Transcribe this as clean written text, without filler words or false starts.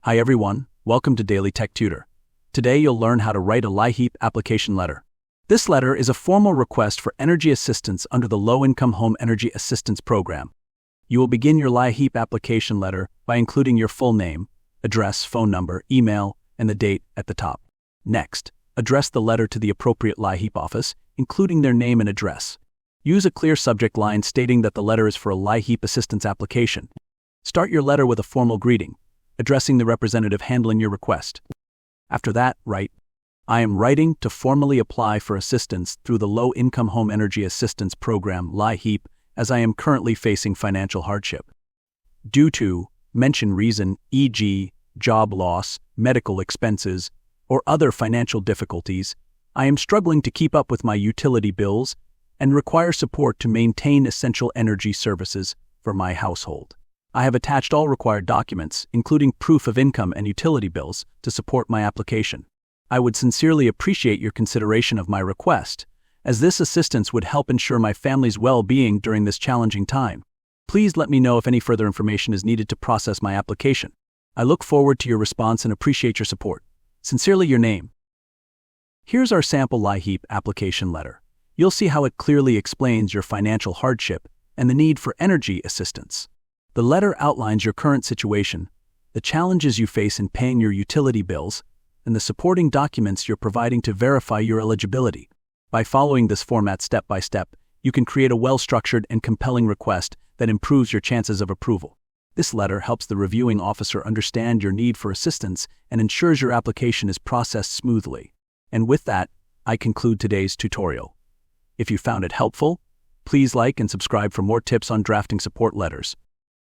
Hi everyone, welcome to Daily Tech Tutor. Today you'll learn how to write a LIHEAP application letter. This letter is a formal request for energy assistance under the Low-Income Home Energy Assistance Program. You will begin your LIHEAP application letter by including your full name, address, phone number, email, and the date at the top. Next, address the letter to the appropriate LIHEAP office, including their name and address. Use a clear subject line stating that the letter is for a LIHEAP assistance application. Start your letter with a formal greeting, addressing the representative handling your request. After that, write, "I am writing to formally apply for assistance through the Low-Income Home Energy Assistance Program, LIHEAP, as I am currently facing financial hardship. Due to, mention reason, e.g., job loss, medical expenses, or other financial difficulties, I am struggling to keep up with my utility bills and require support to maintain essential energy services for my household. I have attached all required documents, including proof of income and utility bills, to support my application. I would sincerely appreciate your consideration of my request, as this assistance would help ensure my family's well-being during this challenging time. Please let me know if any further information is needed to process my application. I look forward to your response and appreciate your support. Sincerely, your name." Here's our sample LIHEAP application letter. You'll see how it clearly explains your financial hardship and the need for energy assistance. The letter outlines your current situation, the challenges you face in paying your utility bills, and the supporting documents you're providing to verify your eligibility. By following this format step by step, you can create a well-structured and compelling request that improves your chances of approval. This letter helps the reviewing officer understand your need for assistance and ensures your application is processed smoothly. And with that, I conclude today's tutorial. If you found it helpful, please like and subscribe for more tips on drafting support letters.